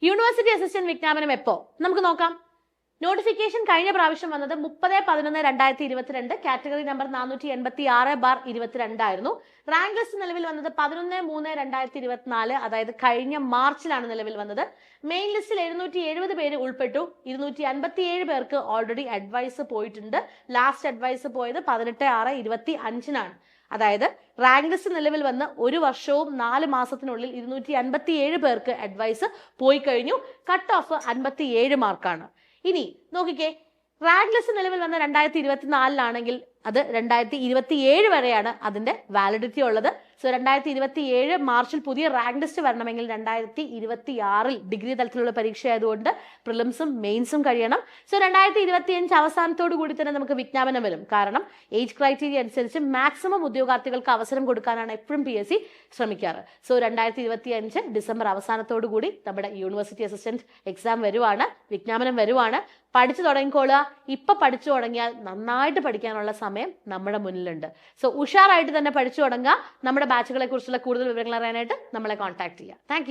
University assistant വിജ്ഞാപനം എപ്പോ നമുക്ക് നോക്കാം. നോട്ടിഫിക്കേഷൻ കഴിഞ്ഞ പ്രാവശ്യം വന്നത് 30/11/2022, കാറ്റഗറി നമ്പർ 486/22 ആയിരുന്നു. റാങ്ക് ലിസ്റ്റ് നിലവിൽ വന്നത് 11/3/2024, അതായത് കഴിഞ്ഞ മാർച്ചിലാണ് നിലവിൽ വന്നത്. മെയിൻ ലിസ്റ്റിൽ 770 പേര് ഉൾപ്പെട്ടു. 257 പേർക്ക് ഓൾറെഡി അഡ്വൈസ് പോയിട്ടുണ്ട്. ലാസ്റ്റ് അഡ്വൈസ് പോയത് 18/6/25 അതായത് റാങ്ക് ലിസ്റ്റ് നിലവിൽ വന്ന് 1 വർഷവും 4 മാസത്തിനുള്ളിൽ 257 പേർക്ക് അഡ്വൈസ് പോയി കഴിഞ്ഞു. കട്ട് ഓഫ് 57 മാർക്കാണ്. ഇനി നോക്കിക്കേ, റാങ്ക് ലിസ്റ്റ് നിലവിൽ വന്ന 2024 അത് 2027 വരെയാണ് അതിന്റെ വാലിഡിറ്റി ഉള്ളത്. സോ 2027 മാർച്ചിൽ പുതിയ റാങ്ക് ലിസ്റ്റ് വരണമെങ്കിൽ 2026 ഡിഗ്രി തലത്തിലുള്ള പരീക്ഷ ആയതുകൊണ്ട് പ്രിലിംസും മെയിൻസും കഴിയണം. സോ 2025 അവസാനത്തോടു കൂടി തന്നെ നമുക്ക് വിജ്ഞാപനം വരും. കാരണം ഏജ് ക്രൈറ്റീരിയ അനുസരിച്ച് മാക്സിമം ഉദ്യോഗാർത്ഥികൾക്ക് അവസരം കൊടുക്കാനാണ് എപ്പോഴും PSC ശ്രമിക്കാറ്. സോ 2025 ഡിസംബർ അവസാനത്തോടു കൂടി നമ്മുടെ യൂണിവേഴ്സിറ്റി അസിസ്റ്റന്റ് എക്സാം വരുവാണ്, വിജ്ഞാപനം വരുവാണ്. പഠിച്ചു തുടങ്ങിക്കോളുക. ഇപ്പൊ പഠിച്ചു തുടങ്ങിയാൽ നന്നായിട്ട് പഠിക്കാനുള്ള സമയം നമ്മുടെ മുന്നിലുണ്ട്. സോ ഉഷാറായിട്ട് തന്നെ പഠിച്ചു തുടങ്ങുക. നമ്മുടെ ബാച്ചുകളെ കുറിച്ചുള്ള കൂടുതൽ വിവരങ്ങൾ അറിയാനായിട്ട് നമ്മളെ കോൺടാക്ട് ചെയ്യുക. താങ്ക്